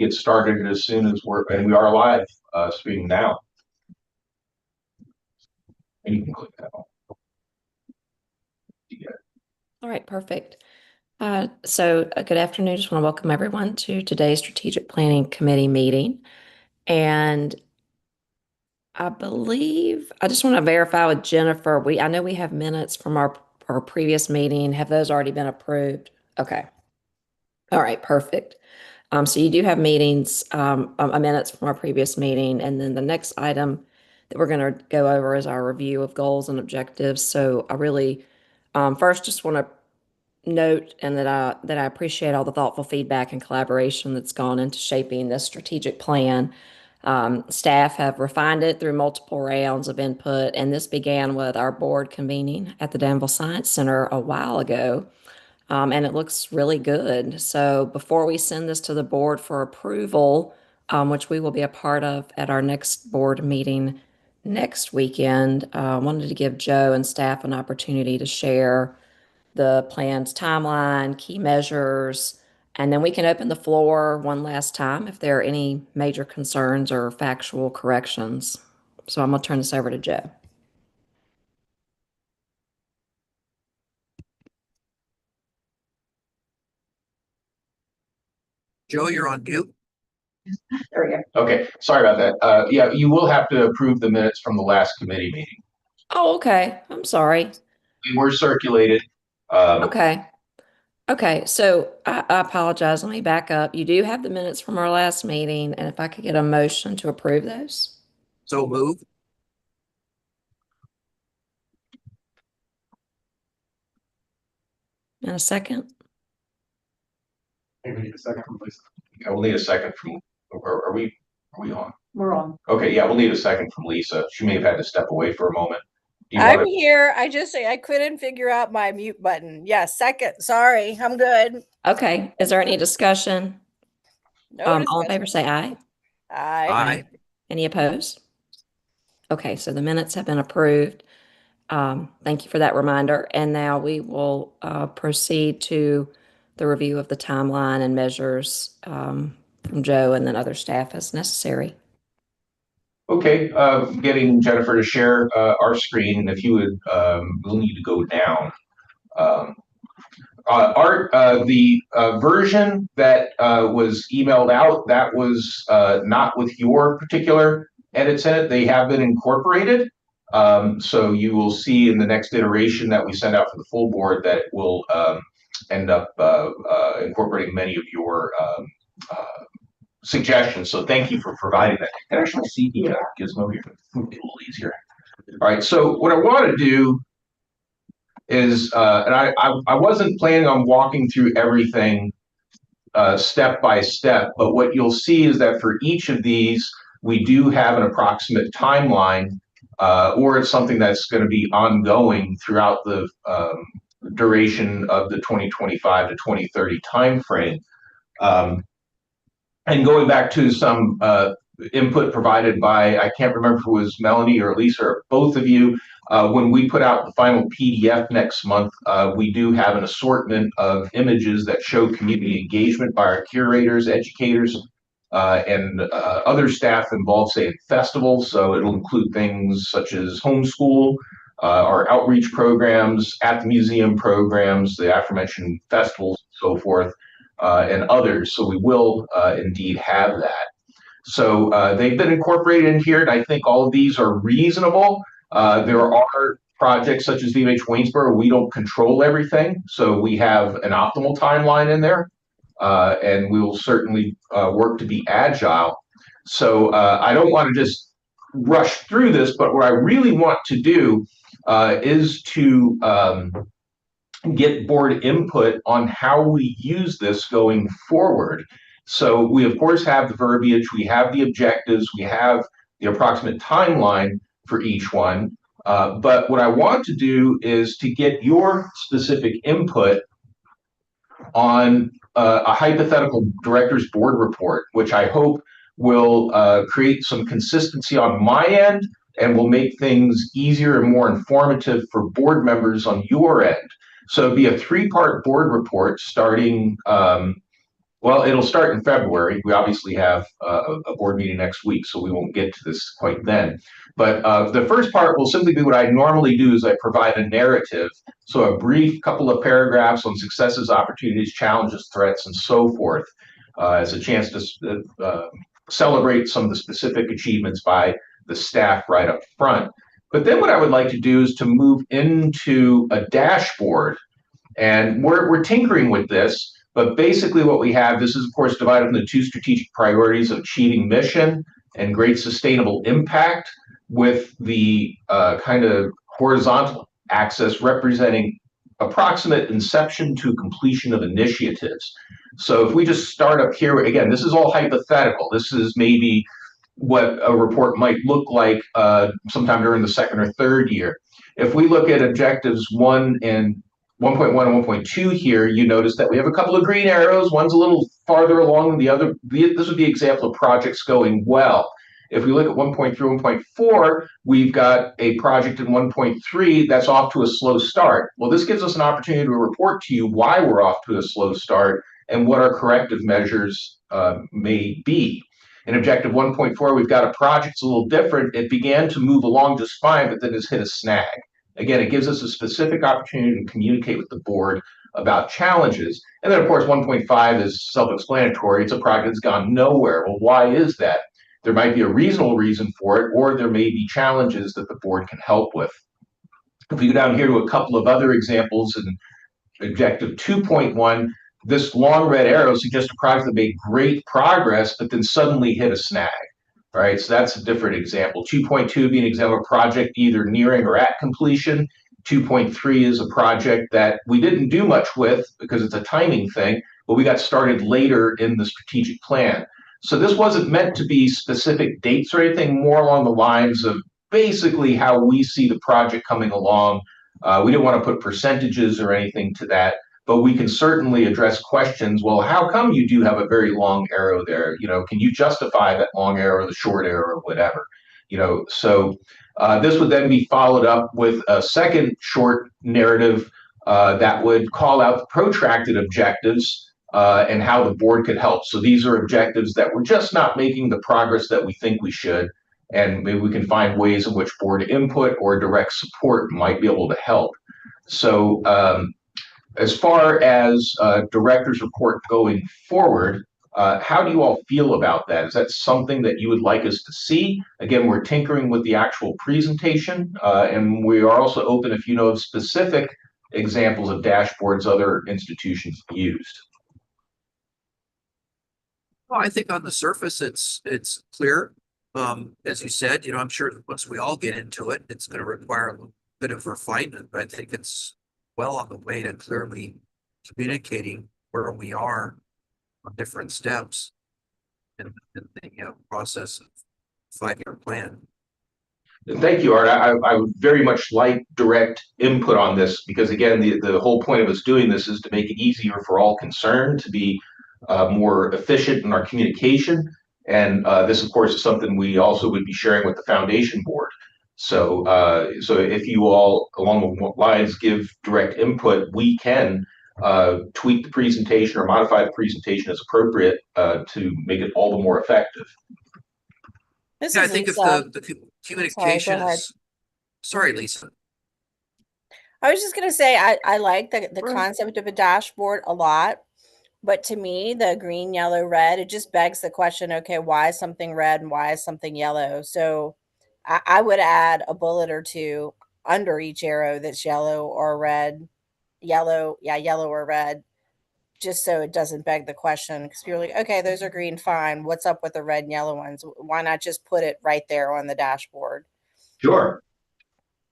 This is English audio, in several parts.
get started as soon as we are live streaming now. And you can click that on. All right, perfect. Good afternoon. Just want to welcome everyone to today's Strategic Planning Committee meeting. And I believe, I just want to verify with Jennifer, I know we have minutes from our previous meeting. Have those already been approved? Okay. All right, perfect. So you do have minutes from our previous meeting. And then the next item that we're going to go over is our review of goals and objectives. So I really, first just want to note and that I appreciate all the thoughtful feedback and collaboration that's gone into shaping this strategic plan. Staff have refined it through multiple rounds of input, and this began with our board convening at the Danville Science Center a while ago, and it looks really good. So before we send this to the board for approval, which we will be a part of at our next board meeting next weekend, I wanted to give Joe and staff an opportunity to share the plan's timeline, key measures, and then we can open the floor one last time if there are any major concerns or factual corrections. So I'm going to turn this over to Joe. Joe, you're on mute. There we go. Okay, sorry about that. Yeah, you will have to approve the minutes from the last committee meeting. Oh, okay. I'm sorry. They were circulated. Okay. Okay, so I apologize. Let me back up. You do have the minutes from our last meeting, and if I could get a motion to approve those. So move. In a second. We need a second from Lisa. Yeah, we'll need a second from. Are we on? We're on. Okay, yeah, we'll need a second from Lisa. She may have had to step away for a moment. I'm here. I couldn't figure out my mute button. Yeah, second. Sorry, I'm good. Okay. Is there any discussion? No All in discussion. favor, say aye. Aye. Any opposed? Okay, so the minutes have been approved. Thank you for that reminder. And now we will proceed to the review of the timeline and measures from Joe and then other staff as necessary. Okay, getting Jennifer to share our screen, and if you would, we'll need to go down. Art, the version that was emailed out, that was not with your particular edits in it. They have been incorporated. So you will see in the next iteration that we send out for the full board that it will end up incorporating many of your suggestions. So thank you for providing that. And actually see the gizmo here. A little easier. All right. So what I want to do is, and I wasn't planning on walking through everything step by step, but what you'll see is that for each of these, we do have an approximate timeline, or it's something that's going to be ongoing throughout the duration of the 2025 to 2030 timeframe. And going back to some input provided by, I can't remember if it was Melanie or Lisa or both of you, when we put out the final PDF next month, we do have an assortment of images that show community engagement by our curators, educators, and other staff involved, say, in festivals. So it'll include things such as homeschool, our outreach programs, at the museum programs, the aforementioned festivals, and so forth. And others, so we will indeed have that. So they've been incorporated in here, and I think all of these are reasonable. There are projects such as VMNH Waynesboro, we don't control everything, so we have an optimal timeline in there, and we will certainly work to be agile. So I don't want to just rush through this, but what I really want to do is to get board input on how we use this going forward. So we, of course, have the verbiage, we have the objectives, we have the approximate timeline for each one. But what I want to do is to get your specific input on a hypothetical director's board report, which I hope will create some consistency on my end and will make things easier and more informative for board members on your end. So it'd be a 3-part board report starting, Well, it'll start in February. We obviously have a board meeting next week, so we won't get to this quite then. But the first part will simply be what I normally do is I provide a narrative. So a brief couple of paragraphs on successes, opportunities, challenges, threats, and so forth as a chance to celebrate some of the specific achievements by the staff right up front. But then what I would like to do is to move into a dashboard. And we're tinkering with this, but basically what we have, this is of course divided into two strategic priorities of achieving mission and great sustainable impact, with the kind of horizontal axis representing approximate inception to completion of initiatives. So if we just start up here, again, this is all hypothetical. This is maybe what a report might look like sometime during the second or third year. If we look at objectives 1 and 1.1 and 1.2 here, you notice that we have a couple of green arrows. One's a little farther along than the other. This would be an example of projects going well. If we look at 1.3, 1.4, we've got a project in 1.3 that's off to a slow start. Well, this gives us an opportunity to report to you why we're off to a slow start and what our corrective measures may be. In objective 1.4, we've got a project that's a little different. It began to move along just fine, but then has hit a snag. Again, it gives us a specific opportunity to communicate with the board about challenges. And then, of course, 1.5 is self-explanatory. It's a project that's gone nowhere. Well, why is that? There might be a reasonable reason for it, or there may be challenges that the board can help with. If we go down here to a couple of other examples in objective 2.1, this long red arrow suggests a project that made great progress, but then suddenly hit a snag. Right, so that's a different example. 2.2 would be an example of a project either nearing or at completion. 2.3 is a project that we didn't do much with because it's a timing thing, but we got started later in the strategic plan. So this wasn't meant to be specific dates or anything, more along the lines of basically how we see the project coming along. We didn't want to put percentages or anything to that, but we can certainly address questions. Well, how come you do have a very long arrow there? You know, can you justify that long arrow, the short arrow, or whatever? You know, so this would then be followed up with a second short narrative that would call out the protracted objectives and how the board could help. So these are objectives that we're just not making the progress that we think we should, and maybe we can find ways in which board input or direct support might be able to help. So as far as director's report going forward, how do you all feel about that? Is that something that you would like us to see? Again, we're tinkering with the actual presentation, and we are also open if you know of specific examples of dashboards other institutions used. Well, I think on the surface, it's clear. As you said, I'm sure once we all get into it, it's going to require a little bit of refinement, but I think it's well on the way to clearly communicating where we are on different steps in the process of 5-year plan. Thank you, Art. I would very much like direct input on this because, again, the whole point of us doing this is to make it easier for all concerned to be more efficient in our communication. And this, of course, is something we also would be sharing with the foundation board. So, so if you all, along the lines, give direct input, we can tweak the presentation or modify the presentation as appropriate to make it all the more effective. Yeah, I think if the communication is, sorry, Lisa. I was just going to say, I like the concept of a dashboard a lot, but to me, the green, yellow, red, it just begs the question, okay, why is something red and why is something yellow? So I would add a bullet or two under each arrow that's yellow or red, yellow or red, just so it doesn't beg the question. Because you're like, okay, those are green, fine. What's up with the red and yellow ones? Why not just put it right there on the dashboard? Sure.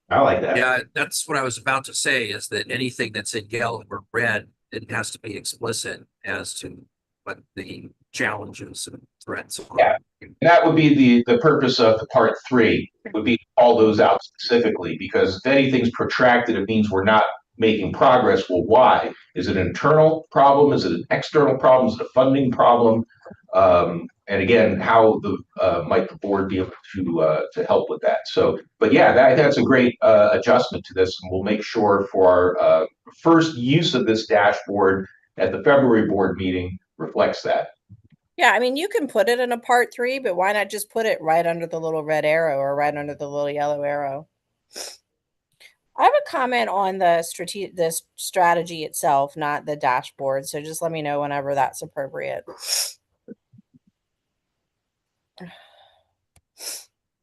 I like that. Yeah, that's what I was about to say, is that anything that's in yellow or red, it has to be explicit as to what the challenges and threats are. Yeah. And that would be the purpose of the part 3, would be to call those out specifically, because if anything's protracted, it means we're not making progress. Well, why? Is it an internal problem? Is it an external problem? Is it a funding problem? And again, how might the board be able to help with that? So, but yeah, that's a great adjustment to this, and we'll make sure for our first use of this dashboard at the February board meeting, reflects that. Yeah, I mean, you can put it in a part 3, but why not just put it right under the little red arrow or right under the little yellow arrow? I have a comment on the strategy itself, not the dashboard. So just let me know whenever that's appropriate.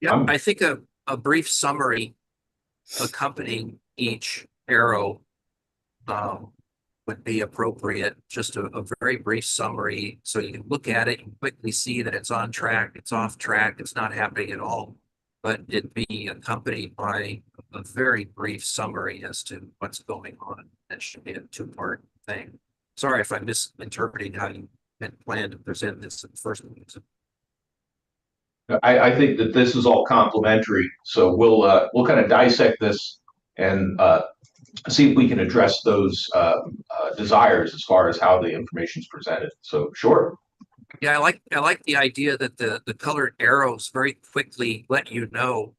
Yeah, I think a brief summary accompanying each arrow would be appropriate. Just a very brief summary, so you can look at it and quickly see that it's on track, it's off track, it's not happening at all. But it be accompanied by a very brief summary as to what's going on. That should be a 2-part thing. Sorry if I'm misinterpreting how you had planned to present this in the first place. I think that this is all complementary, so we'll kind of dissect this and see if we can address those desires as far as how the information is presented. So, sure. Yeah, I like the idea that the colored arrows very quickly let you know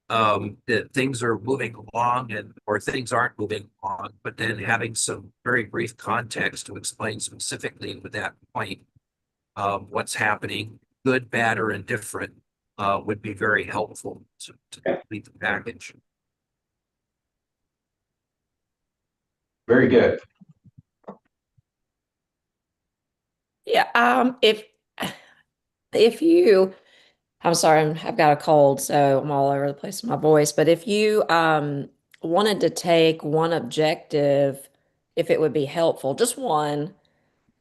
that things are moving along or things aren't moving along, but then having some very brief context to explain specifically with that point what's happening, good, bad, or indifferent, would be very helpful to complete the package. Very good. Yeah, if you, I'm sorry, I've got a cold, so I'm all over the place with my voice. But if you wanted to take one objective, if it would be helpful, just one,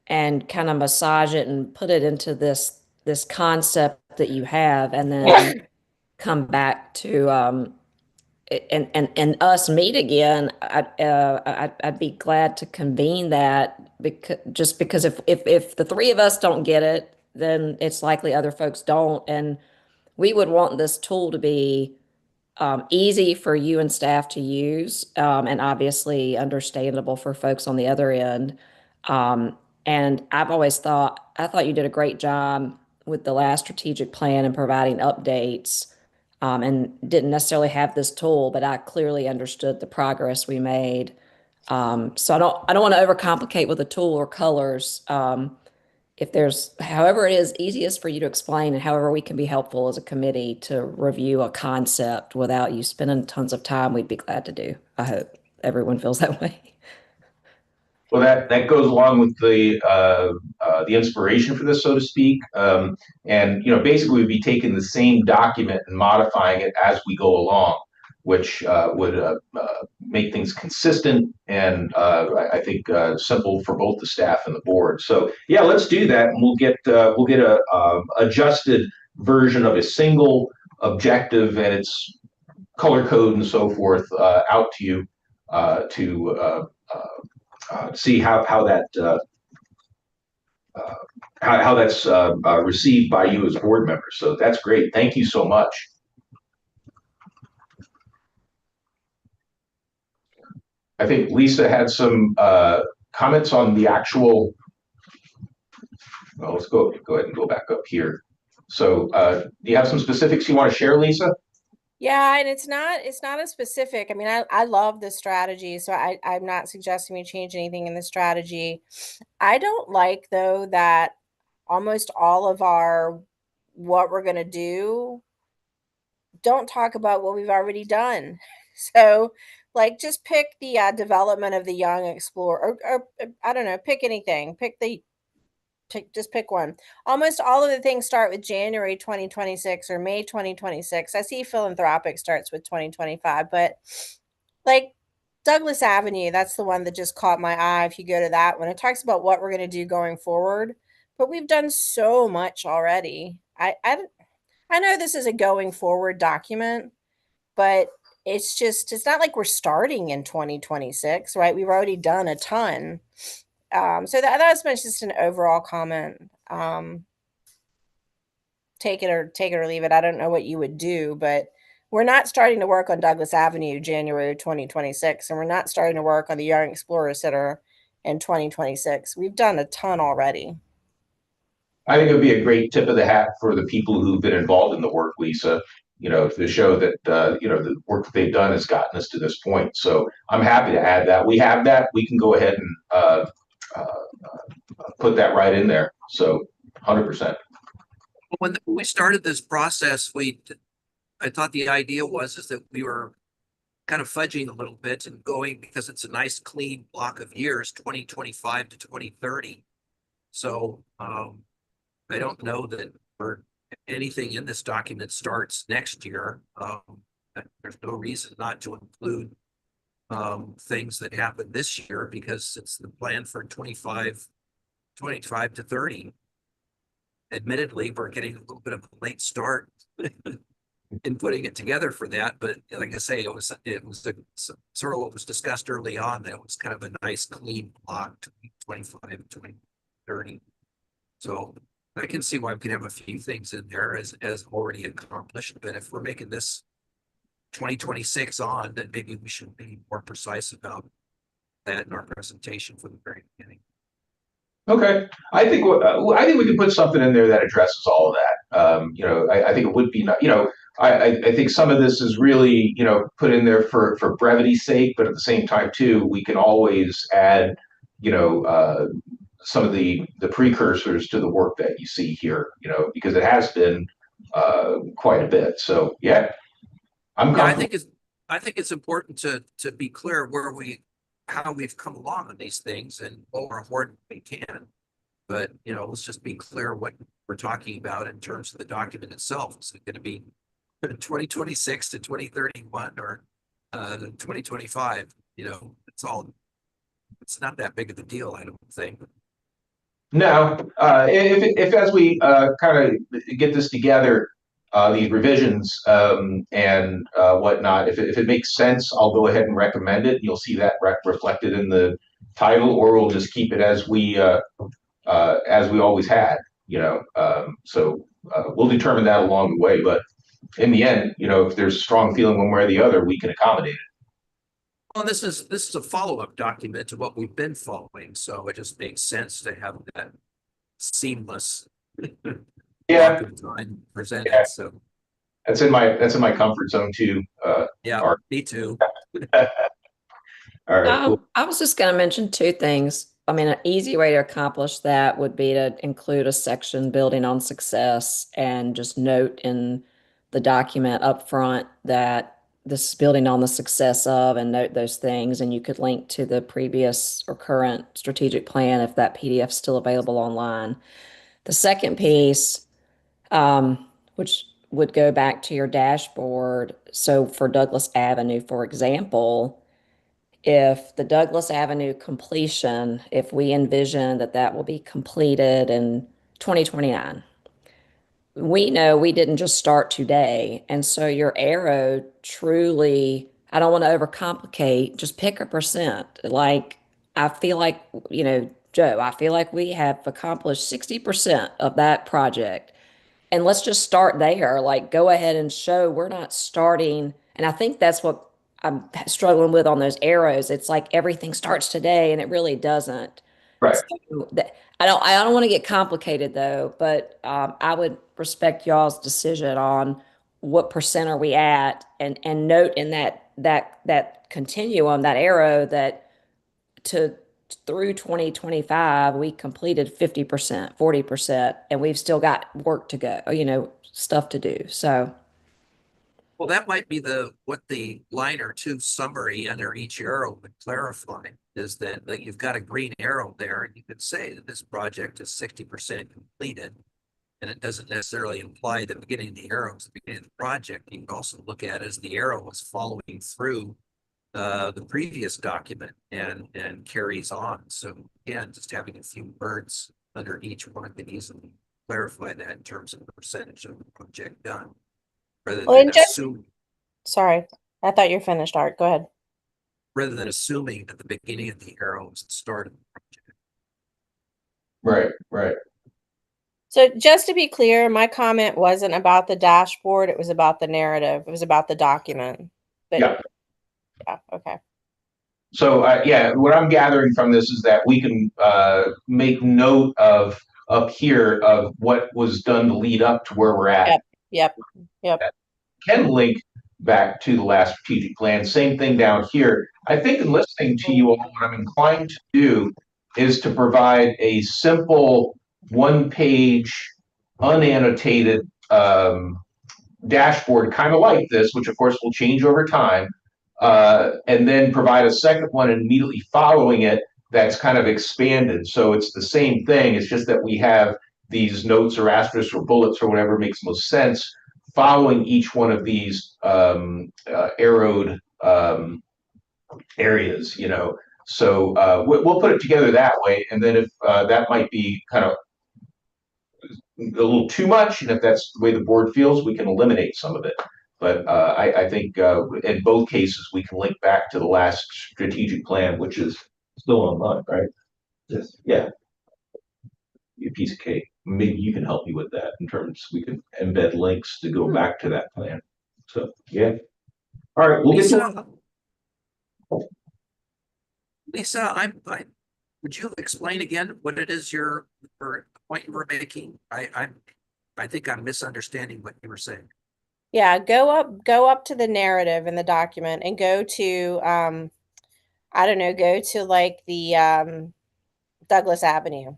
and kind of massage it and put it into this concept that you have, and then come back to and us meet again, I'd be glad to convene that, because if the three of us don't get it, then it's likely other folks don't, and we would want this tool to be easy for you and staff to use, and obviously understandable for folks on the other end. And I thought you did a great job with the last strategic plan and providing updates, and didn't necessarily have this tool, but I clearly understood the progress we made. So I don't want to overcomplicate with a tool or colors. If there's, however it is easiest for you to explain, and however we can be helpful as a committee to review a concept without you spending tons of time, we'd be glad to do. I hope everyone feels that way. Well, that goes along with the inspiration for this, so to speak. And basically, we'd be taking the same document and modifying it as we go along, which would make things consistent and I think simple for both the staff and the board. So yeah, let's do that, and we'll get a adjusted version of a single objective and its color code and so forth out to you to see how that's received by you as board members. So that's great. Thank you so much. I think Lisa had some comments on the actual. Well, let's go ahead and go back up here. So do you have some specifics you want to share, Lisa? Yeah, and it's not a specific. I mean, I love the strategy, so I'm not suggesting we change anything in the strategy. I don't like, though, that almost all of our what we're going to do don't talk about what we've already done. So, like, just pick the development of the young explorer, or I don't know, pick anything. Just pick one. Almost all of the things start with January 2026 or May 2026. I see philanthropic starts with 2025, but like Douglas Avenue, that's the one that just caught my eye. If you go to that one, it talks about what we're going to do going forward, but we've done so much already. I know this is a going forward document, but it's not like we're starting in 2026, right? We've already done a ton. So that's just an overall comment. Take it or leave it. I don't know what you would do, but we're not starting to work on Douglas Avenue January 2026, and we're not starting to work on the Young Explorer Center in 2026. We've done a ton already. I think it would be a great tip of the hat for the people who've been involved in the work, Lisa, to show that, the work that they've done has gotten us to this point. So I'm happy to add that. We have that. We can go ahead and put that right in there. So 100%. When we started this process, I thought the idea is that we were kind of fudging a little bit and going because it's a nice clean block of years, 2025 to 2030. So I don't know that for anything in this document starts next year. There's no reason not to include things that happen this year because it's the plan for 25 to 30. Admittedly, we're getting a little bit of a late start in putting it together for that, but like I say, it was sort of what was discussed early on. That was kind of a nice clean block, 25 to 2030. So I can see why we can have a few things in there as already accomplished, but if we're making this 2026 on, then maybe we should be more precise about that in our presentation from the very beginning. Okay, I think we can put something in there that addresses all of that. You know, I think it would be not. You know, I think some of this is really, you know, put in there for brevity's sake, but at the same time too, we can always add, you know, some of the precursors to the work that you see here. You know, because it has been quite a bit. So yeah, I'm comfortable. Yeah, I think it's important to be clear how we've come along on these things and blow our horn when we can. But you know, let's just be clear what we're talking about in terms of the document itself. Is it going to be 2026 to 2031 or 2025? You know, it's not that big of a deal, I don't think. No, if as we kind of get this together, these revisions and whatnot, if it makes sense, I'll go ahead and recommend it. You'll see that reflected in the title, or we'll just keep it as we always had. You know, so we'll determine that along the way. But in the end, you know, if there's a strong feeling one way or the other, we can accommodate it. Well, this is a follow-up document to what we've been following, so it just makes sense to have that seamless Yeah, time presented. yeah. So That's in my comfort zone too. yeah, Art. me too. All right, cool. I was just going to mention two things. I mean, an easy way to accomplish that would be to include a section building on success and just note in the document up front that this is building on the success of, and note those things. And you could link to the previous or current strategic plan if that PDF is still available online. The second piece, which would go back to your dashboard. So for Douglas Avenue, for example, if the Douglas Avenue completion, if we envision that that will be completed in 2029, we know we didn't just start today. And so your arrow truly, I don't want to overcomplicate, just pick a percent. Like, I feel like, you know, Joe, I feel like we have accomplished 60% of that project. And let's just start there. Like, go ahead and show we're not starting. And I think that's what I'm struggling with on those arrows. It's like everything starts today, and it really doesn't. Right. So I don't want to get complicated though, but I would respect y'all's decision on what percent are we at, and note in that continuum, that arrow, that to through 2025 we completed 50%, 40%, and we've still got work to go, you know, stuff to do. So Well, that might be what the line or two summary under each arrow would clarify, is that you've got a green arrow there, and you could say that this project is 60% completed. And it doesn't necessarily imply the beginning of the arrow is the beginning of the project. You can also look at it as the arrow is following through the previous document and carries on. So again, just having a few words under each one can easily clarify that in terms of the percentage of the project done. Rather Well, than and just assume sorry, I thought you finished, Art. Go ahead. rather than assuming that the beginning of the arrow is the start of the project. Right, right. So just to be clear, my comment wasn't about the dashboard, it was about the narrative, it was about the document. But Yeah. yeah, okay. So yeah, what I'm gathering from this is that we can make note of up here of what was done to lead up to where we're at. Yep. Can link back to the last strategic plan. Same thing down here. I think in listening to you all, what I'm inclined to do is to provide a simple one-page, unannotated dashboard, kind of like this, which of course will change over time, and then provide a second one immediately following it that's kind of expanded. So it's the same thing. It's just that we have these notes or asterisks or bullets or whatever makes most sense following each one of these arrowed areas, you know. So we'll put it together that way, and then if that might be kind of a little too much, and if that's the way the board feels, we can eliminate some of it. But I think in both cases, we can link back to the last strategic plan, which is still online, right? Yes. Yeah. A piece of cake. Maybe you can help me with that in terms we can embed links to go back to that plan. So yeah. All right, we'll get to Lisa, would you explain again what it is your point you were making? I think I'm misunderstanding what you were saying. Yeah, go up to the narrative in the document and go to I don't know, go to like the Douglas Avenue.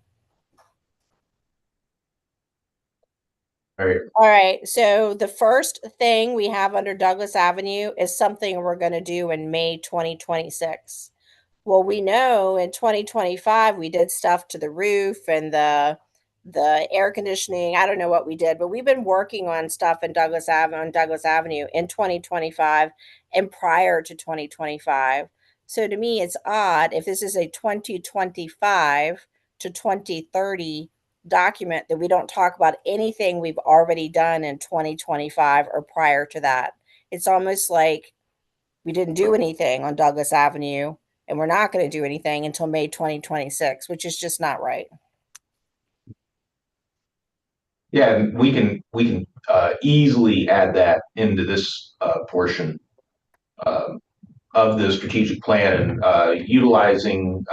all right. All right. So the first thing we have under Douglas Avenue is something we're going to do in May 2026. Well, we know in 2025 we did stuff to the roof and the air conditioning. I don't know what we did, but we've been working on stuff in Douglas Avenue in 2025 and prior to 2025. So to me, it's odd if this is a 2025 to 2030 document that we don't talk about anything we've already done in 2025 or prior to that. It's almost like we didn't do anything on Douglas Avenue and we're not going to do anything until May 2026, which is just not right. Yeah, and we can easily add that into this portion of the strategic plan, utilizing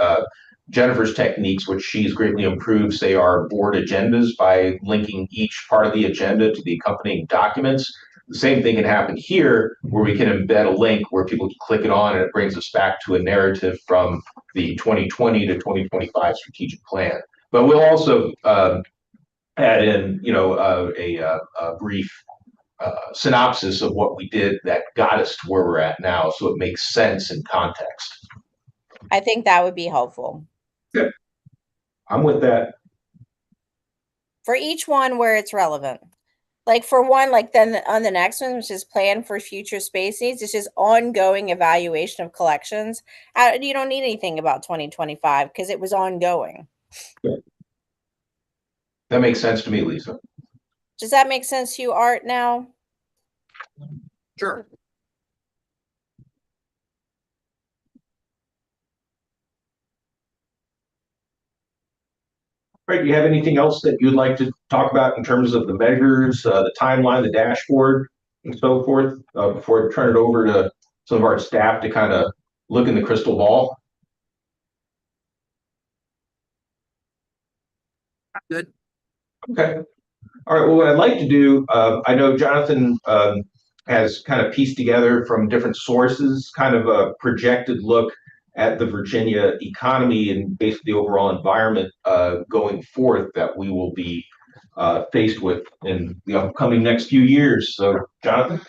Jennifer's techniques, which she's greatly improved, say our board agendas by linking each part of the agenda to the accompanying documents. The same thing can happen here, where we can embed a link where people can click it on and it brings us back to a narrative from the 2020 to 2025 strategic plan. But we'll also add in, you know, a brief synopsis of what we did that got us to where we're at now, so it makes sense in context. I think that would be helpful. Good. I'm with that. For each one where it's relevant. Like for one, like then on the next one, which is plan for future space needs, it's just ongoing evaluation of collections. You don't need anything about 2025 because it was ongoing. Good. That makes sense to me, Lisa. Does that make sense to you, Art, now? Sure. Right, do you have anything else that you'd like to talk about in terms of the measures, the timeline, the dashboard, and so forth, before I turn it over to some of our staff to kind of look in the crystal ball? Good. Okay. All right. Well, what I'd like to do, I know Jonathan has kind of pieced together from different sources kind of a projected look at the Virginia economy and basically the overall environment going forth that we will be faced with in the upcoming next few years. So, Jonathan?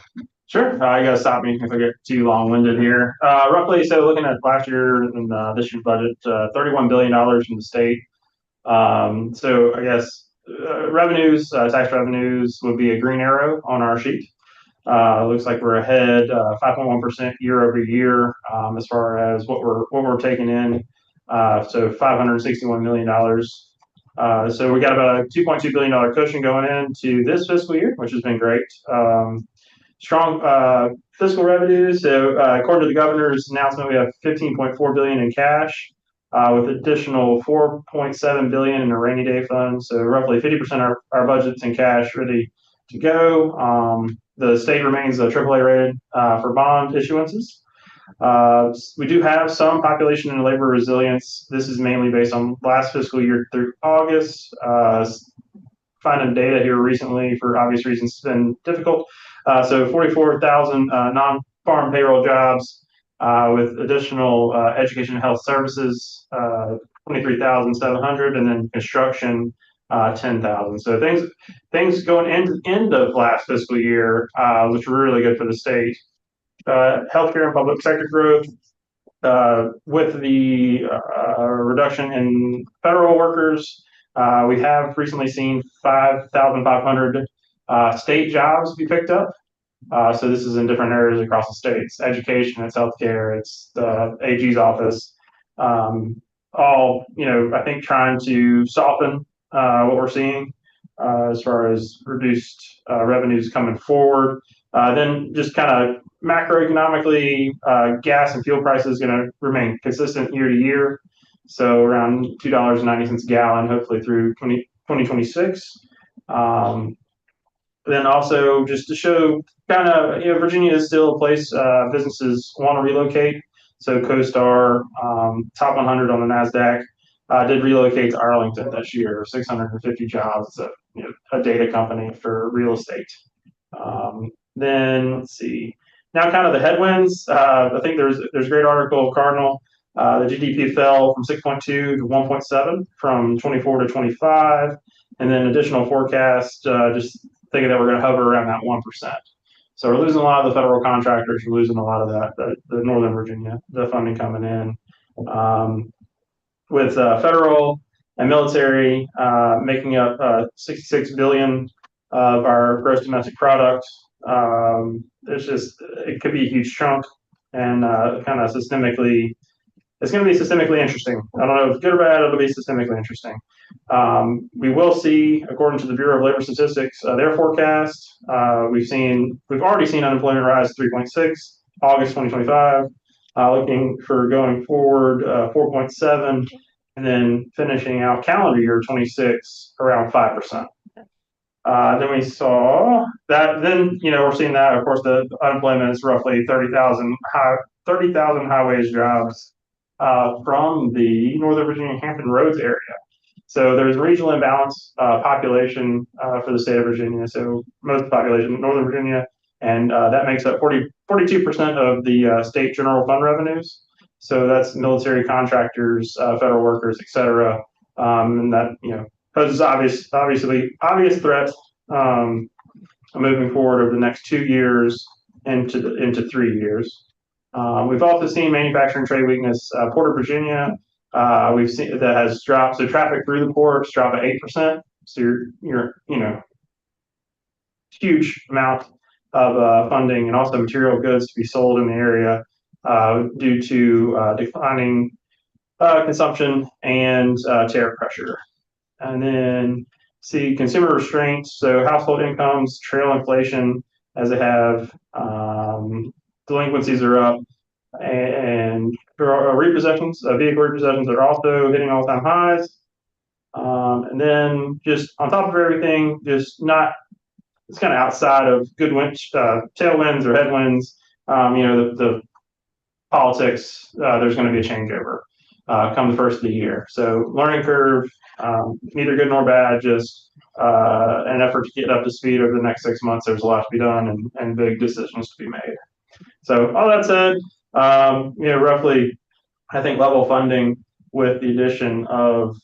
Sure. You gotta stop me if I get too long-winded here. Roughly, so looking at last year and this year's budget, $31 billion from the state. So I guess revenues, tax revenues would be a green arrow on our sheet. Looks like we're ahead 5.1% year over year as far as what we're taking in. So $561 million. So we got about a $2.2 billion cushion going into this fiscal year, which has been great. Strong fiscal revenues. So according to the governor's announcement, we have $15.4 billion in cash, with additional $4.7 billion in a rainy day fund. So roughly 50% of our budget's in cash, ready to go. The state remains AAA rated for bond issuances. We do have some population and labor resilience. This is mainly based on last fiscal year through August. Finding data here recently, for obvious reasons, has been difficult. So 44,000 non-farm payroll jobs with additional education and health services $23,700, and then construction, $10,000. So things going end of last fiscal year, which were really good for the state. Healthcare and public sector growth, with the reduction in federal workers, we have recently seen 5,500 state jobs be picked up. So this is in different areas across the states: education, it's healthcare, it's the AG's office. All, I think trying to soften what we're seeing as far as reduced revenues coming forward. Then just kind of macroeconomically, gas and fuel prices going to remain consistent year to year. So around $2.90 a gallon, hopefully through 2026. Then also just to show kind of, Virginia is still a place businesses want to relocate. So CoStar, top 100 on the NASDAQ, did relocate to Arlington this year, 650 jobs. It's a data company for real estate. Then let's see. Now, kind of the headwinds. I think there's a great article, Cardinal. The GDP fell from 6.2 to 1.7 from 24 to 25, and then additional forecast just thinking that we're going to hover around that 1%. So we're losing a lot of the federal contractors. We're losing a lot of the Northern Virginia, the funding coming in. With federal and military making up 66 billion of our gross domestic product. It could be a huge chunk, and kind of systemically, it's going to be systemically interesting. I don't know if it's good or bad, it'll be systemically interesting. We will see, according to the Bureau of Labor Statistics, their forecast, we've already seen unemployment rise to 3.6, August 2025, looking for going forward 4.7, and then finishing out calendar year 26 around 5%. Then we saw that. Then we're seeing that. Of course, the unemployment is roughly 30,000 high wage jobs from the Northern Virginia Hampton Roads area. So there's regional imbalance population for the state of Virginia. So most of the population, Northern Virginia, and that makes up 42% of the state general fund revenues. So that's military contractors, federal workers, et cetera. And that poses obvious threats moving forward over the next 2 years into 3 years. We've also seen manufacturing trade weakness. Port of Virginia, we've seen that has dropped. So traffic through the ports dropped by 8%. So you're huge amount of funding and also material goods to be sold in the area due to declining consumption and tariff pressure. And then see consumer restraints. So household incomes trail inflation as they have. Delinquencies are up, and repossessions, vehicle repossessions are also hitting all-time highs. And then just on top of everything, it's kind of outside of good tailwinds or headwinds. The politics, there's going to be a changeover come the first of the year. So learning curve, neither good nor bad, just an effort to get up to speed over the next 6 months. There's a lot to be done and big decisions to be made. So all that said, roughly, I think level funding with the addition of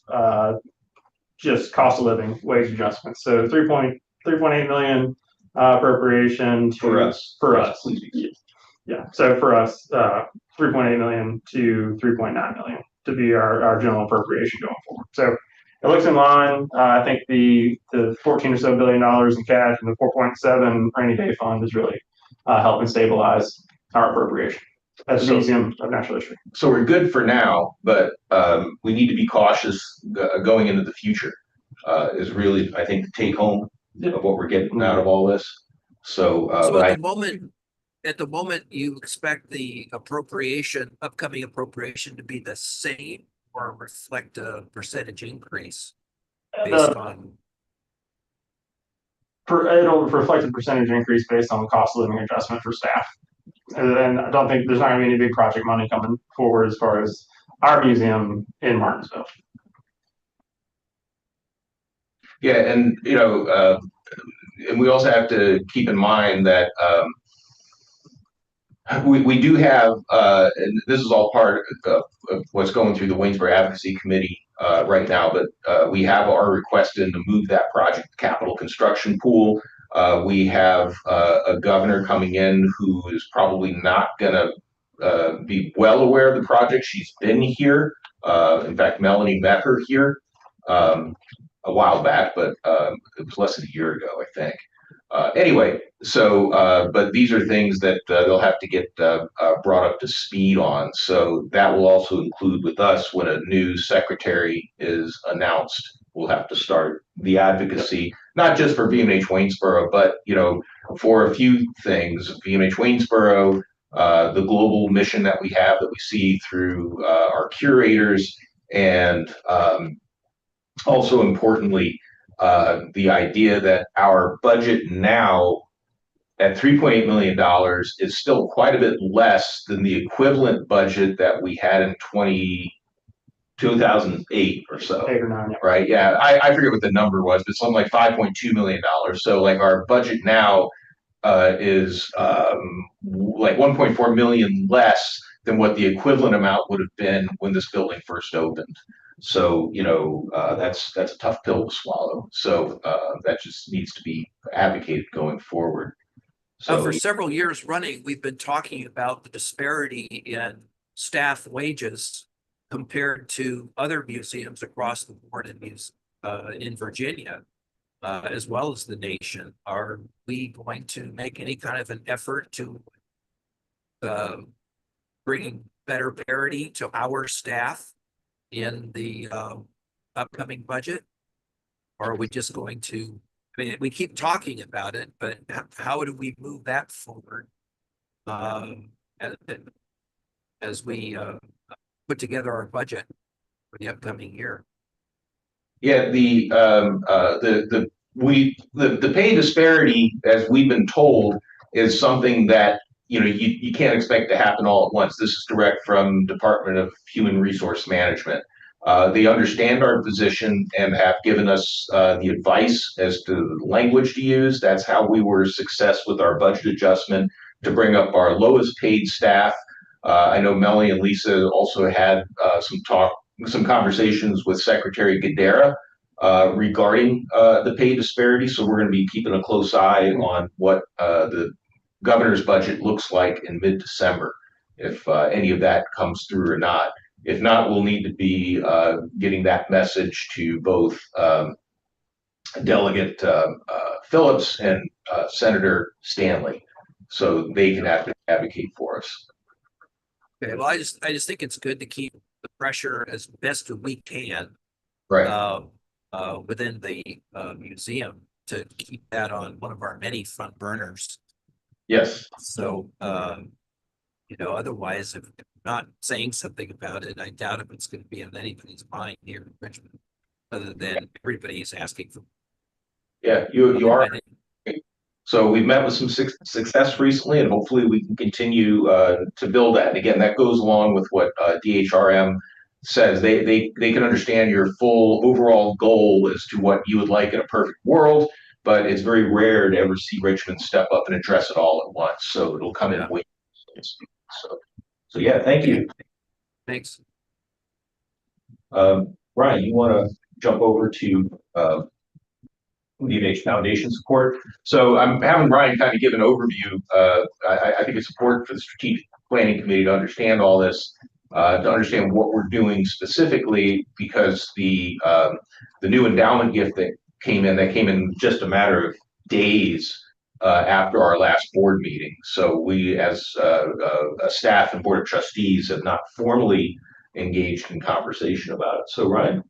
just cost of living wage adjustments. So 3.8 million appropriation for us. Yeah. So for us, 3.8 million to 3.9 million to be our general appropriation going forward. So it looks in line. I think the 14 or so billion dollars in cash and the 4.7 rainy day fund is really helping stabilize our appropriation as a museum of natural history. So we're good for now, but we need to be cautious going into the future. Is really, I think, the take home of what we're getting out of all this. So at the moment, you expect the upcoming appropriation to be the same or reflect a percentage increase based on? It'll reflect a percentage increase based on the cost of living adjustment for staff. And I don't think there's not going to be any big project money coming forward as far as our museum in Martinsville. Yeah, and and we also have to keep in mind that We do have, and this is all part of what's going through the Waynesboro Advocacy Committee right now, but we have our request in to move that project capital construction pool. We have a governor coming in who is probably not going to be well aware of the project. She's been here. In fact, Melanie met her here a while back, but it was less than a year ago, I think. Anyway, so but these are things that they'll have to get brought up to speed on. So that will also include with us when a new secretary is announced. We'll have to start the advocacy, not just for VMNH Waynesboro, but for a few things. VMNH Waynesboro, the global mission that we have that we see through our curators, and also importantly, the idea that our budget now at $3.8 million is still quite a bit less than the equivalent budget that we had in 2008 or so. 8 or 9. Right. Yeah. I forget what the number was, but something like $5.2 million. So like our budget now is like 1.4 million less than what the equivalent amount would have been when this building first opened. So that's a tough pill to swallow. So that just needs to be advocated going forward. So for several years running, we've been talking about the disparity in staff wages compared to other museums across the board in Virginia, as well as the nation. Are we going to make any kind of an effort to bring better parity to our staff in the upcoming budget? Or are we just going to, I mean, we keep talking about it, but how do we move that forward as we put together our budget for the upcoming year? Yeah, the pay disparity, as we've been told, is something that you can't expect to happen all at once. This is direct from Department of Human Resource Management. They understand our position and have given us the advice as to the language to use. That's how we were successful with our budget adjustment to bring up our lowest paid staff. I know Melanie and Lisa also had some conversations with Secretary Gadara regarding the pay disparity. So we're going to be keeping a close eye on what the governor's budget looks like in mid-December, if any of that comes through or not. If not, we'll need to be getting that message to both Delegate Phillips and Senator Stanley, so they can advocate for us. Okay, well, I just think it's good to keep the pressure as best as we can, right, within the museum, to keep that on one of our many front burners. Yes. So, otherwise, if we're not saying something about it, I doubt if it's going to be on anybody's mind here in Richmond, other than everybody's asking for. Yeah, you are. So we've met with some success recently, and hopefully we can continue to build that. And again, that goes along with what DHRM says. They can understand your full overall goal as to what you would like in a perfect world, but it's very rare to ever see Richmond step up and address it all at once. So it'll come in waves. So yeah, thank you. Thanks. Ryan, you want to jump over to VMNH Foundation support. So I'm having Ryan kind of give an overview. I think it's important for the Strategic Planning Committee to understand all this, to understand what we're doing specifically, because the new endowment gift that came in just a matter of days after our last board meeting. So we, as a staff and board of trustees, have not formally engaged in conversation about it. So Ryan.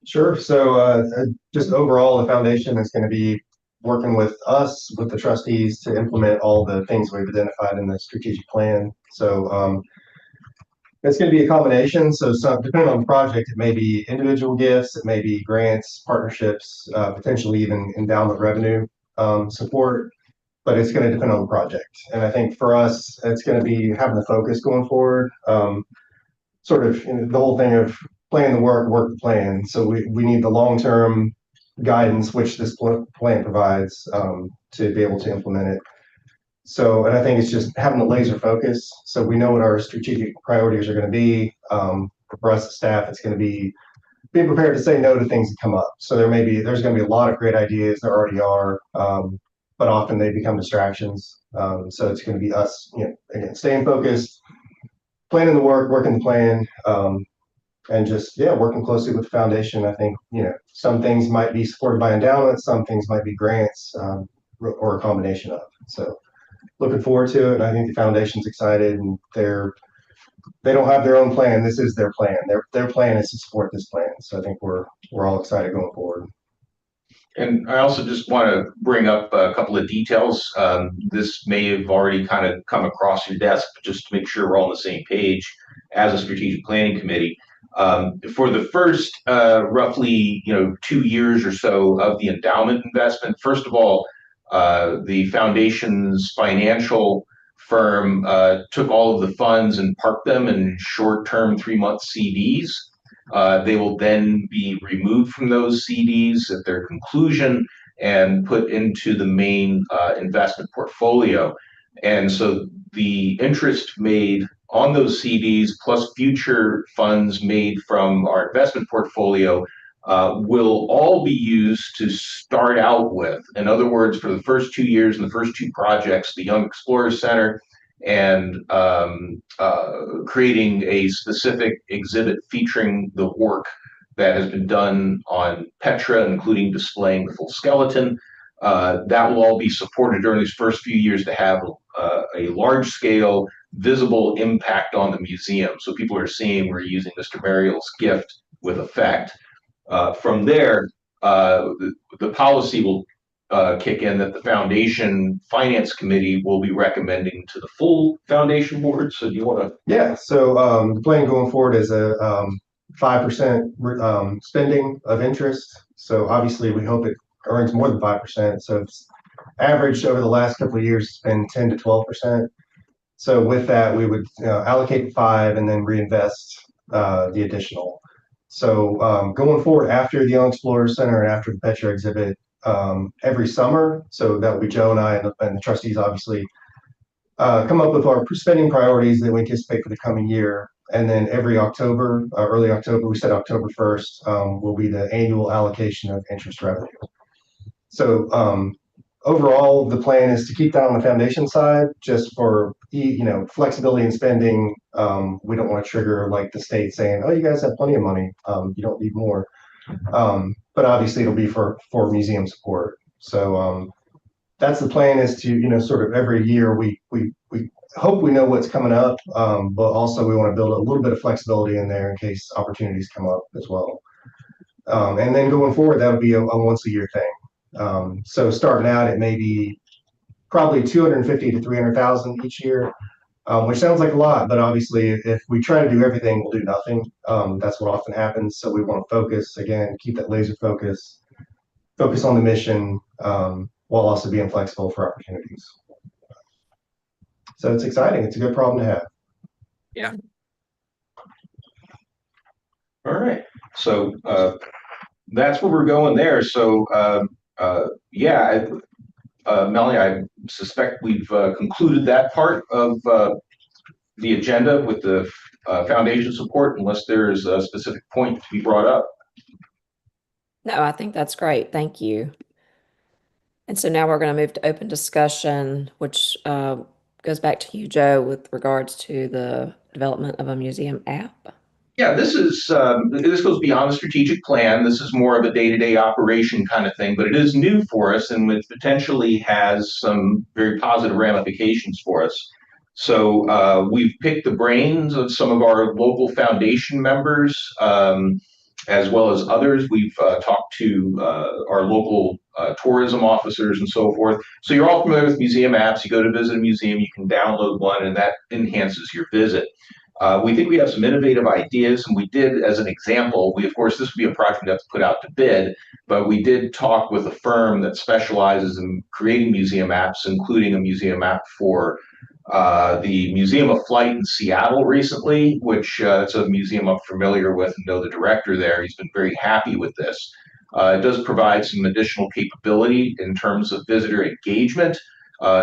Sure. So just overall, the foundation is going to be working with us, with the trustees, to implement all the things we've identified in the strategic plan. So it's going to be a combination. So depending on the project, it may be individual gifts, it may be grants, partnerships, potentially even endowment revenue support, but it's going to depend on the project. And I think for us, it's going to be having the focus going forward, sort of the whole thing of plan the work, work the plan. So we need the long-term guidance, which this plan provides, to be able to implement it. So, and I think it's just having the laser focus. So we know what our strategic priorities are going to be. For us as staff, it's going to be being prepared to say no to things that come up. So there's going to be a lot of great ideas. There already are, but often they become distractions. So it's going to be us, again, staying focused, planning the work, working the plan, and just working closely with the foundation. I think some things might be supported by endowments, some things might be grants, or a combination of. So looking forward to it. And I think the foundation's excited, and they don't have their own plan. This is their plan. Their plan is to support this plan. So I think we're all excited going forward. And I also just want to bring up a couple of details. This may have already kind of come across your desk, but just to make sure we're all on the same page as a strategic planning committee. For the first roughly 2 years or so of the endowment investment, first of all, the foundation's financial firm took all of the funds and parked them in short-term 3-month CDs. They will then be removed from those CDs at their conclusion and put into the main investment portfolio. And so the interest made on those CDs plus future funds made from our investment portfolio will all be used to start out with. In other words, for the first 2 years and the first two projects, the Young Explorers Center and creating a specific exhibit featuring the work that has been done on Petra, including displaying the full skeleton. That will all be supported during these first few years to have a large-scale, visible impact on the museum. So people are seeing we're using Mr. Mariel's gift with effect. From there, the policy will kick in that the foundation finance committee will be recommending to the full foundation board. So do you want to? Yeah. So the plan going forward is a 5% spending of interest. So obviously we hope it earns more than 5%. So it's averaged over the last couple of years, it's been 10 to 12%. So with that, we would allocate 5 and then reinvest the additional. So going forward after the Young Explorers Center and after the Petra exhibit, every summer, so that would be Joe and I and the trustees obviously, come up with our spending priorities that we anticipate for the coming year. And then every October, early October, we said October 1st, will be the annual allocation of interest revenue. So overall, the plan is to keep that on the foundation side just for flexibility in spending. We don't want to trigger like the state saying, oh, you guys have plenty of money. You don't need more. But obviously it'll be for museum support. So that's the plan, is to sort of every year we hope we know what's coming up, but also we want to build a little bit of flexibility in there in case opportunities come up as well. And then going forward, that'll be a once a year thing. So starting out, it may be probably 250 to 300,000 each year, which sounds like a lot, but obviously if we try to do everything, we'll do nothing. That's what often happens. So we want to focus, again, keep that laser focus on the mission, while also being flexible for opportunities. So it's exciting. It's a good problem to have. Yeah. All right. So that's where we're going there. So Melanie, I suspect we've concluded that part of the agenda with the foundation support, unless there's a specific point to be brought up. No, I think that's great. Thank you. And so now we're going to move to open discussion, which goes back to you, Joe, with regards to the development of a museum app. Yeah, this goes beyond the strategic plan. This is more of a day-to-day operation kind of thing, but it is new for us, and it potentially has some very positive ramifications for us. So we've picked the brains of some of our local foundation members, as well as others. We've talked to our local tourism officers and so forth. So you're all familiar with museum apps. You go to visit a museum, you can download one, and that enhances your visit. We think we have some innovative ideas, and we did, as an example, of course, this would be a project that's put out to bid, but we did talk with a firm that specializes in creating museum apps, including a museum app for the Museum of Flight in Seattle recently, which it's a museum I'm familiar with and know the director there. He's been very happy with this. It does provide some additional capability in terms of visitor engagement,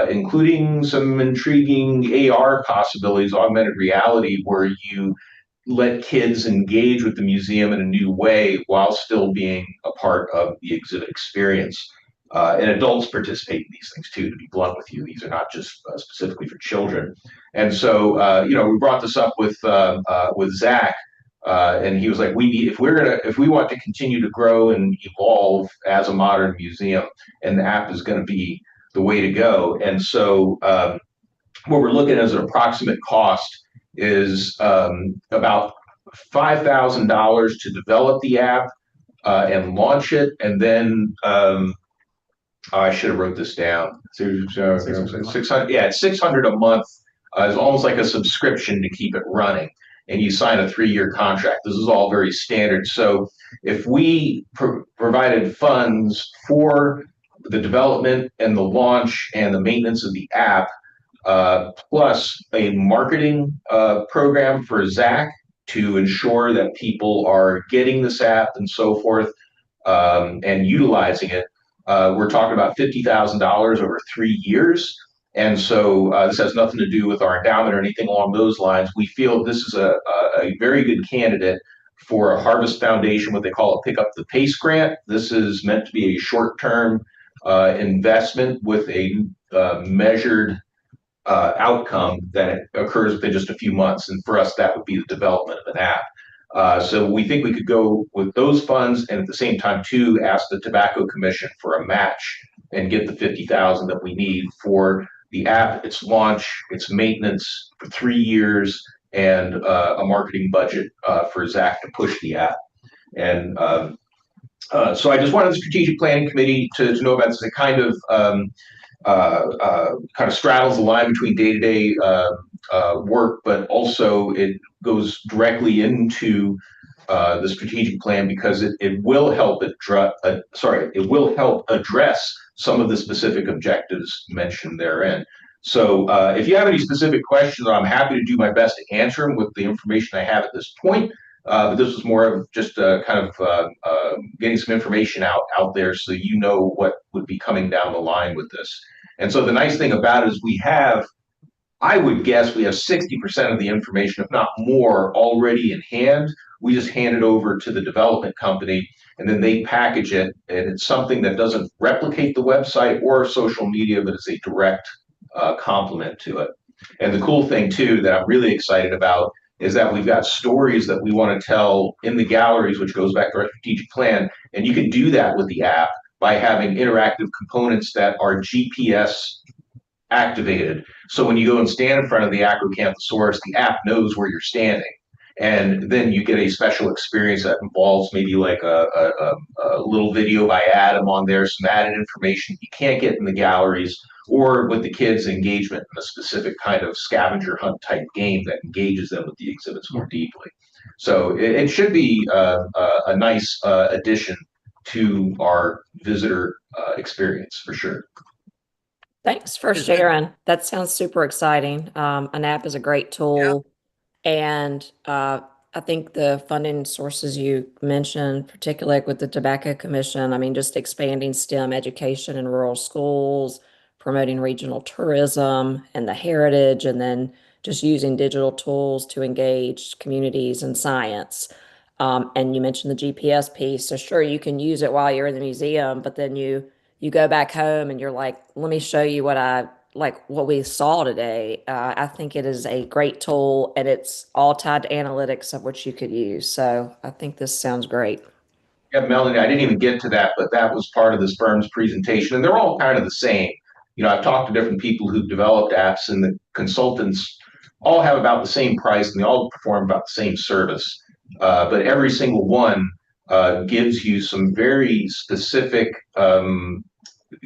including some intriguing AR possibilities, augmented reality, where you let kids engage with the museum in a new way while still being a part of the exhibit experience. And adults participate in these things too, to be blunt with you. These are not just specifically for children. And so, we brought this up with Zach, and he was like, "We need if we want to continue to grow and evolve as a modern museum, and the app is going to be the way to go." And so, what we're looking at as an approximate cost is about $5,000 to develop the app and launch it, and then I should have wrote this down. 600, yeah, it's 600 a month. It's almost like a subscription to keep it running, and you sign a 3-year contract. This is all very standard. So if we provided funds for the development and the launch and the maintenance of the app, plus a marketing program for Zach to ensure that people are getting this app and so forth, and utilizing it, we're talking about $50,000 over 3 years. And so this has nothing to do with our endowment or anything along those lines. We feel this is a very good candidate for a Harvest Foundation, what they call a Pick Up the Pace grant. This is meant to be a short-term investment with a measured outcome that occurs within just a few months. And for us, that would be the development of an app. So we think we could go with those funds, and at the same time, too, ask the Tobacco Commission for a match and get the $50,000 that we need for the app, its launch, its maintenance for 3 years, and a marketing budget for Zach to push the app. And so I just wanted the strategic planning committee to know about this. It kind of straddles the line between day-to-day work, but also it goes directly into the strategic plan, because it will help address some of the specific objectives mentioned therein. So if you have any specific questions, I'm happy to do my best to answer them with the information I have at this point. But this was more of just getting some information out there so you know what would be coming down the line with this. And so the nice thing about it is I would guess we have 60% of the information, if not more, already in hand. We just hand it over to the development company, and then they package it. And it's something that doesn't replicate the website or social media, but is a direct complement to it. And the cool thing, too, that I'm really excited about is that we've got stories that we want to tell in the galleries, which goes back to our strategic plan. And you can do that with the app by having interactive components that are GPS activated. So when you go and stand in front of the Acrocanthosaurus, the app knows where you're standing. And then you get a special experience that involves maybe like a little video by Adam on there, some added information you can't get in the galleries, or with the kids' engagement in a specific kind of scavenger hunt type game that engages them with the exhibits more deeply. So it should be a nice addition to our visitor experience for sure. Thanks for sharing. That sounds super exciting. An app is a great tool. And I think the funding sources you mentioned, particularly with the Tobacco Commission, I mean, just expanding STEM education in rural schools, promoting regional tourism and the heritage, and then just using digital tools to engage communities in science. And you mentioned the GPS piece. So sure, you can use it while you're in the museum, but then you go back home and you're like, let me show you what we saw today. I think it is a great tool, and it's all tied to analytics of which you could use. So I think this sounds great. Yeah, Melanie, I didn't even get to that, but that was part of this firm's presentation, and they're all kind of the same. I've talked to different people who've developed apps, and the consultants all have about the same price, and they all perform about the same service. But every single one gives you some very specific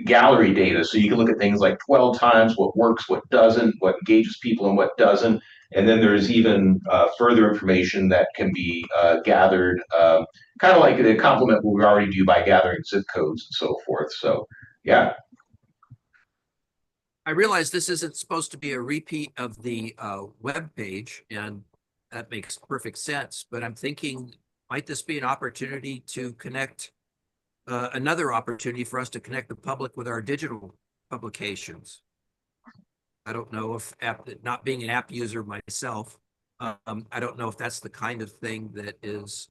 gallery data. So you can look at things like 12 times what works, what doesn't, what engages people and what doesn't. And then there's even further information that can be gathered, kind of like the complement what we already do by gathering zip codes and so forth. So, yeah. I realize this isn't supposed to be a repeat of the web page, and that makes perfect sense. But I'm thinking, might this be an opportunity to connect, another opportunity for us to connect the public with our digital publications? I don't know if not being an app user myself, I don't know if that's the kind of thing that is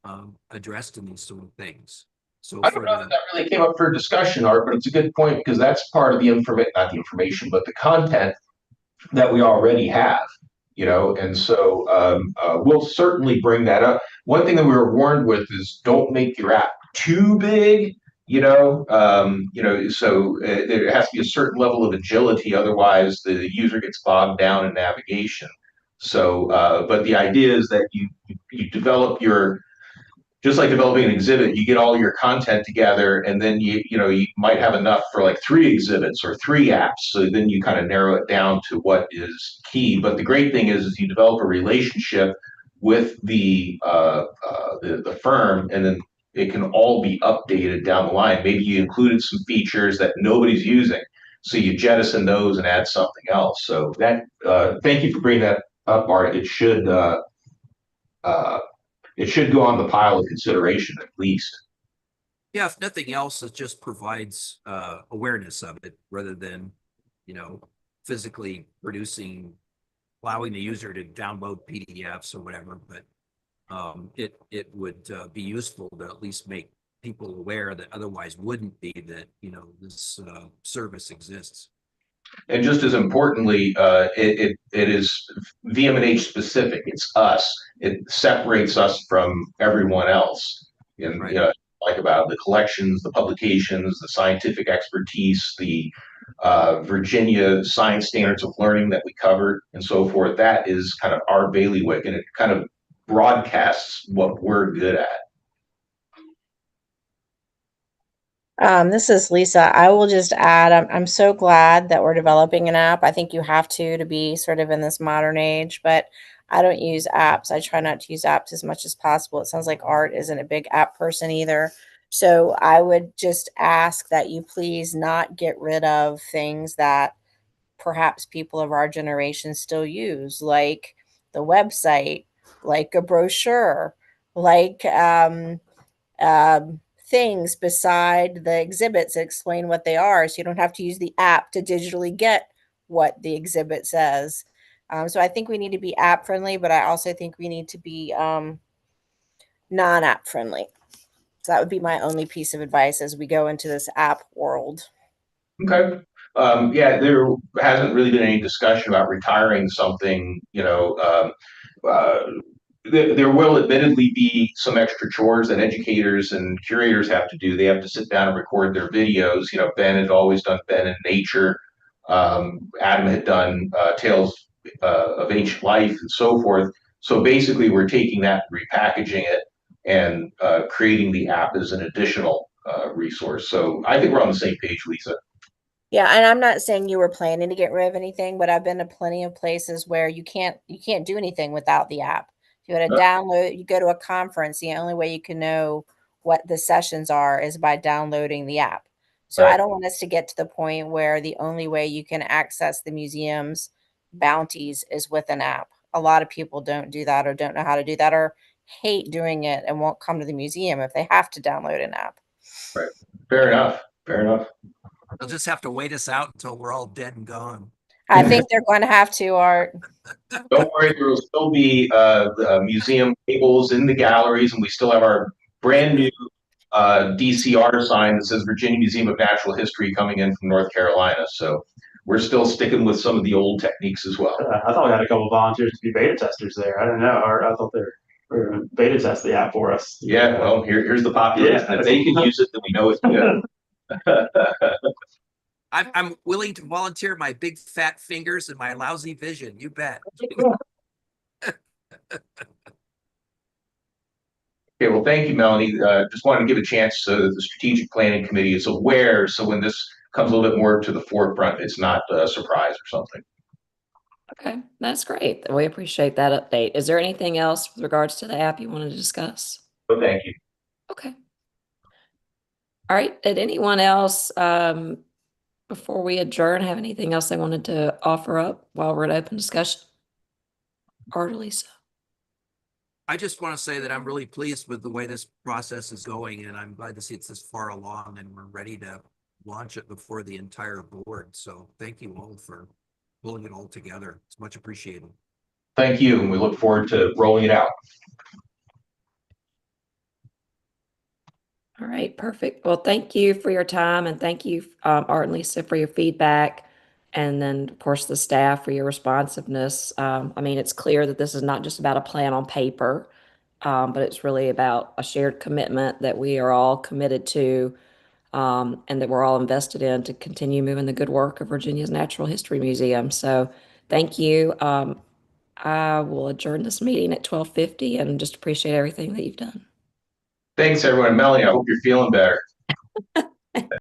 addressed in these sort of things. So I don't for know that that really came up for discussion, Art, but it's a good point because that's part of the not the information, but the content that we already have, and so we'll certainly bring that up. One thing that we were warned with is don't make your app too big, so there has to be a certain level of agility, otherwise the user gets bogged down in navigation. So, but the idea is that you develop your just like developing an exhibit, you get all your content together, and then you might have enough for like 3 exhibits or 3 apps. So then you kind of narrow it down to what is key. But the great thing is you develop a relationship with the firm, and then it can all be updated down the line. Maybe you included some features that nobody's using, so you jettison those and add something else. So that thank you for bringing that up, Art. Uh, it should go on the pile of consideration at least. Yeah, if nothing else, it just provides awareness of it rather than, physically allowing the user to download PDFs or whatever. But it would be useful to at least make people aware that otherwise wouldn't be that, this service exists. And just as importantly, it is VMNH specific. It's us. It separates us from everyone else. And Right. Like about the collections, the publications, the scientific expertise, the Virginia science standards of learning that we covered, and so forth. That is kind of our bailiwick, and it kind of broadcasts what we're good at. This is Lisa. I will just add, I'm so glad that we're developing an app. I think you have to be sort of in this modern age, but I don't use apps. I try not to use apps as much as possible. It sounds like Art isn't a big app person either. So I would just ask that you please not get rid of things that perhaps people of our generation still use, like the website, like a brochure, like things beside the exhibits that explain what they are. So you don't have to use the app to digitally get what the exhibit says. So I think we need to be app friendly, but I also think we need to be non app friendly. So that would be my only piece of advice as we go into this app world. Okay. Yeah, there hasn't really been any discussion about retiring something, there will admittedly be some extra chores that educators and curators have to do. They have to sit down and record their videos. Ben had always done Ben in Nature. Adam had done Tales of Ancient Life and so forth. So basically, we're taking that, repackaging it, and creating the app as an additional resource. So I think we're on the same page, Lisa. Yeah, and I'm not saying you were planning to get rid of anything, but I've been to plenty of places where you can't do anything without the app. If you had to download, you go to a conference, the only way you can know what the sessions are is by downloading the app. So I Right. don't want us to get to the point where the only way you can access the museum's bounties is with an app. A lot of people don't do that or don't know how to do that or hate doing it and won't come to the museum if they have to download an app. Right. Fair enough. Fair enough. They'll just have to wait us out until we're all dead and gone. I think they're going to have to, Art. Don't worry, there will still be museum tables in the galleries, and we still have our brand new DCR sign that says Virginia Museum of Natural History coming in from North Carolina. So we're still sticking with some of the old techniques as well. I thought we had a couple of volunteers to be beta testers there. I don't know. I thought they were going to beta test the app for us. Yeah, well, here's the population. Yeah. If they can use it, then we know it's good. I'm willing to volunteer my big fat fingers and my lousy vision. You bet. Okay, well, thank you, Melanie. Just wanted to give a chance so that the strategic planning committee is aware. So when this comes a little bit more to the forefront, it's not a surprise or something. Okay, that's great. We appreciate that update. Is there anything else with regards to the app you wanted to discuss? So thank you. Okay. All right. Did anyone else, before we adjourn, have anything else they wanted to offer up while we're at open discussion? Or Lisa? I just want to say that I'm really pleased with the way this process is going, and I'm glad to see it's this far along and we're ready to launch it before the entire board. So thank you all for pulling it all together. It's much appreciated. Thank you, and we look forward to rolling it out. All right, perfect. Well, thank you for your time and thank you, Art and Lisa, for your feedback. And then, of course, the staff for your responsiveness. I mean, it's clear that this is not just about a plan on paper, but it's really about a shared commitment that we are all committed to, and that we're all invested in to continue moving the good work of Virginia's Natural History Museum. So thank you. I will adjourn this meeting at 12:50 and just appreciate everything that you've done. Thanks, everyone. Melanie, I hope you're feeling better.